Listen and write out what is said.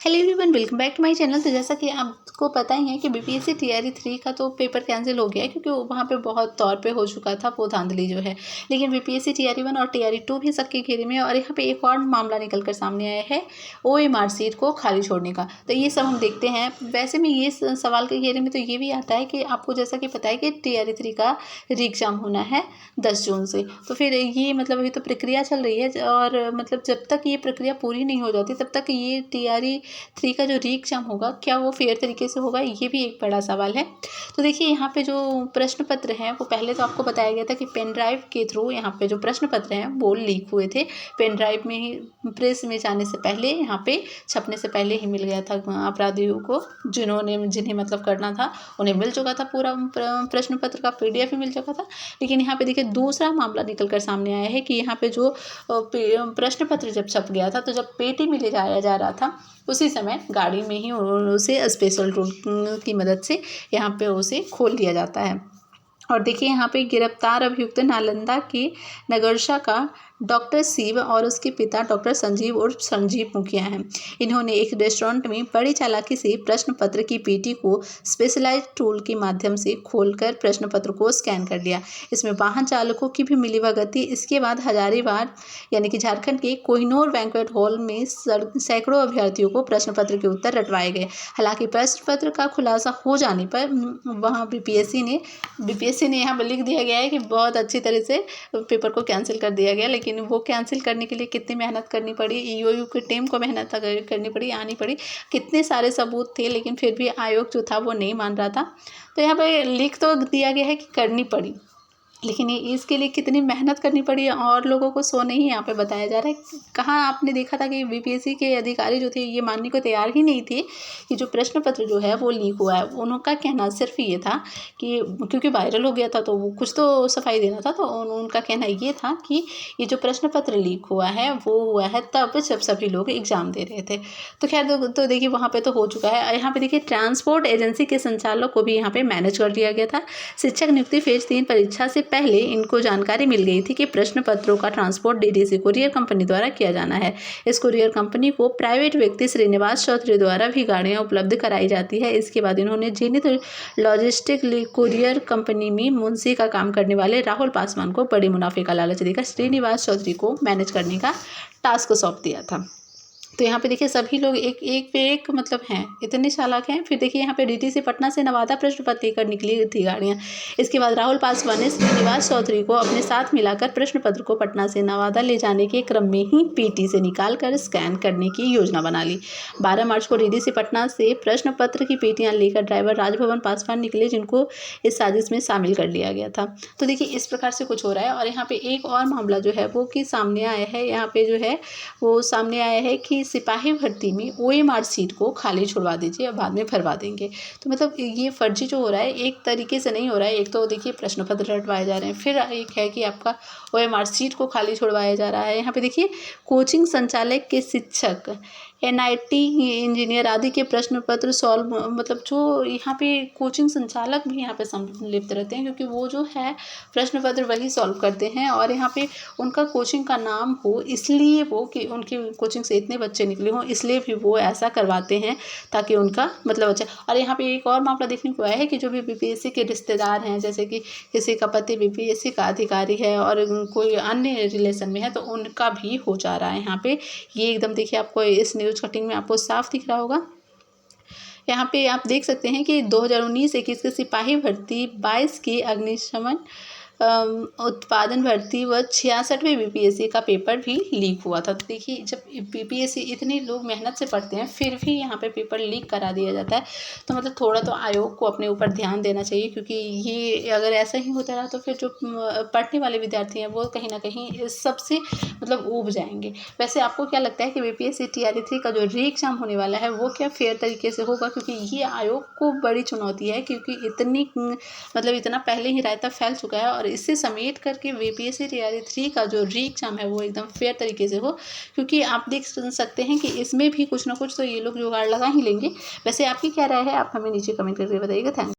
Hello everyone, welcome back to my channel. तो जैसा कि आपको पता ही है कि बीपीएससी टीआरई 3 का तो पेपर कैंसिल हो गया है, क्योंकि वहाँ पे बहुत तौर पे हो चुका था वो धांधली जो है। लेकिन बीपीएससी टीआरई 1 और टीआरई 2 भी सबके घेरे में है। और यहाँ पे एक और मामला निकल कर सामने आया है ओएमआर सीट को खाली छोड़ने का। तो ये सब हम देखते हैं। वैसे में ये सवाल के घेरे में तो ये भी आता है कि आपको जैसा कि पता है कि टीआरई 3 का री एग्जाम होना है 10 जून से। तो फिर ये मतलब अभी तो प्रक्रिया चल रही है, और मतलब जब तक ये प्रक्रिया पूरी नहीं हो जाती तब तक ये टीआरई 3 का जो री एग्जाम होगा क्या वो फेयर तरीके से होगा, ये भी एक बड़ा सवाल है। तो देखिए, यहाँ पे जो प्रश्न पत्र हैं वो पहले तो आपको बताया गया था कि पेन ड्राइव के थ्रू यहाँ पे जो प्रश्न पत्र हैं वो लीक हुए थे। पेन ड्राइव में ही प्रेस में जाने से पहले, यहाँ पे छपने से पहले ही मिल गया था अपराधियों को, जिन्हें मतलब करना था उन्हें मिल चुका था। पूरा प्रश्न पत्र का PDF भी मिल चुका था। लेकिन यहाँ पे देखिए दूसरा मामला निकल कर सामने आया है कि यहाँ पे जो प्रश्न पत्र जब छप गया था, तो जब पेटी में ले जाया जा रहा था उसी समय गाड़ी में ही उसे स्पेशल टूल की मदद से यहाँ पे उसे खोल दिया जाता है। और देखिए, यहाँ पे गिरफ्तार अभियुक्त नालंदा के नगरशा का डॉक्टर शिव और उसके पिता डॉक्टर संजीव उर्फ संजीव मुखिया हैं। इन्होंने एक रेस्टोरेंट में बड़ी चालाकी से प्रश्न पत्र की पेटी को स्पेशलाइज्ड टूल के माध्यम से खोलकर प्रश्न पत्र को स्कैन कर लिया। इसमें वाहन चालकों की भी मिलीभगत थी। इसके बाद हजारीबाग यानी कि झारखंड के कोहिनूर बैंक्वेट हॉल में सैकड़ों अभ्यर्थियों को प्रश्न पत्र के उत्तर रटवाए गए। हालांकि प्रश्न पत्र का खुलासा हो जाने पर वहाँ बीपीएससी ने यहाँ पर लिख दिया गया है कि बहुत अच्छी तरह से पेपर को कैंसिल कर दिया गया। लेकिन वो कैंसिल करने के लिए कितनी मेहनत करनी पड़ी, ईओयू की टीम को मेहनत करनी पड़ी, आनी पड़ी, कितने सारे सबूत थे, लेकिन फिर भी आयोग जो था वो नहीं मान रहा था। तो यहाँ पे लिख तो दिया गया है कि करनी पड़ी, लेकिन ये इसके लिए कितनी मेहनत करनी पड़ी और लोगों को सो नहीं यहाँ पे बताया जा रहा है। कहाँ आपने देखा था कि बीपीएससी के अधिकारी जो थे ये मानने को तैयार ही नहीं थे कि जो प्रश्न पत्र जो है वो लीक हुआ है। उनका कहना सिर्फ ये था कि क्योंकि वायरल हो गया था तो वो कुछ तो सफाई देना था, तो उनका कहना ये था कि ये जो प्रश्न पत्र लीक हुआ है वो हुआ है तब जब सभी लोग एग्जाम दे रहे थे। तो खैर, तो देखिए वहाँ पर तो हो चुका है। यहाँ पे देखिए ट्रांसपोर्ट एजेंसी के संचालक को भी यहाँ पे मैनेज कर दिया गया था। शिक्षक नियुक्ति फेज 3 परीक्षा से पहले इनको जानकारी मिल गई थी कि प्रश्न पत्रों का ट्रांसपोर्ट डीडीसी कुरियर कंपनी द्वारा किया जाना है। इस कुरियर कंपनी को प्राइवेट व्यक्ति श्रीनिवास चौधरी द्वारा भी गाड़ियां उपलब्ध कराई जाती है। इसके बाद इन्होंने जेनित लॉजिस्टिक कुरियर कंपनी में मुंशी का काम करने वाले राहुल पासवान को बड़े मुनाफे का लालच देकर श्रीनिवास चौधरी को मैनेज करने का टास्क सौंप दिया था। तो यहाँ पे देखिए सभी लोग एक पे एक मतलब हैं, इतने चालाक हैं। फिर देखिए यहाँ पे डीटीसी पटना से नवादा प्रश्न पत्र लेकर निकली थी गाड़ियाँ। इसके बाद राहुल पासवान ने श्रीनिवास चौधरी को अपने साथ मिलाकर प्रश्न पत्र को पटना से नवादा ले जाने के क्रम में ही पेटी से निकाल कर स्कैन करने की योजना बना ली। 12 मार्च को डीडीसी पटना से प्रश्न पत्र की पेटियाँ लेकर ड्राइवर राजभवन पासवान निकले, जिनको इस साजिश में शामिल कर लिया गया था। तो देखिए इस प्रकार से कुछ हो रहा है। और यहाँ पे एक और मामला जो है वो कि सामने आया है। यहाँ पे जो है वो सामने आया है कि सिपाही भर्ती में ओएमआर सीट को खाली छुड़वा दीजिए, बाद में भरवा देंगे। तो मतलब ये फर्जी जो हो रहा है एक तरीके से नहीं हो रहा है। एक तो देखिए प्रश्न पत्र रटवाए जा रहे हैं, फिर एक है कि आपका ओएमआर सीट को खाली छुड़वाया जा रहा है। यहाँ पे देखिए कोचिंग संचालक के शिक्षक, NIT इंजीनियर आदि के प्रश्न पत्र सॉल्व, मतलब जो यहाँ पे कोचिंग संचालक भी यहाँ पे सम्मिलित रहते हैं, क्योंकि वो जो है प्रश्न पत्र वही सॉल्व करते हैं। और यहाँ पे उनका कोचिंग का नाम हो इसलिए वो कि उनकी कोचिंग से इतने बच्चे निकले हों, इसलिए भी वो ऐसा करवाते हैं ताकि उनका मतलब अच्छा। और यहाँ पे एक और मामला देखने को आया है कि जो भी बीपीएससी के रिश्तेदार हैं, जैसे कि किसी का पति बीपीएससी का अधिकारी है और कोई अन्य रिलेशन में है, तो उनका भी हो जा रहा है यहाँ पे। ये एकदम देखिए आपको इस न्यूज़ कटिंग में आपको साफ दिख रहा होगा। यहाँ पे आप देख सकते हैं कि 2019-21 के सिपाही भर्ती, 22 की अग्निशमन उत्पादन भर्ती व 66वें बीपीएससी का पेपर भी लीक हुआ था। तो देखिए जब बीपीएससी इतने लोग मेहनत से पढ़ते हैं फिर भी यहाँ पे पेपर लीक करा दिया जाता है, तो मतलब थोड़ा तो आयोग को अपने ऊपर ध्यान देना चाहिए। क्योंकि ये अगर ऐसा ही होता रहा तो फिर जो पढ़ने वाले विद्यार्थी हैं वो कहीं ना कहीं इस सबसे मतलब ऊब जाएंगे। वैसे आपको क्या लगता है कि बीपीएससी टीआरई 3 का जो री एग्जाम होने वाला है वो क्या फेयर तरीके से होगा? क्योंकि ये आयोग को बड़ी चुनौती है, क्योंकि इतनी मतलब इतना पहले ही रायता फैल चुका है। और इससे समेट करके बीपीएससी टीआरई 3 का जो री एग्जाम है वो एकदम फेयर तरीके से हो, क्योंकि आप देख सकते हैं कि इसमें भी कुछ ना कुछ तो ये लोग जुगाड़ लगा ही लेंगे। वैसे आपकी क्या राय है, आप हमें नीचे कमेंट करके बताइएगा। थैंक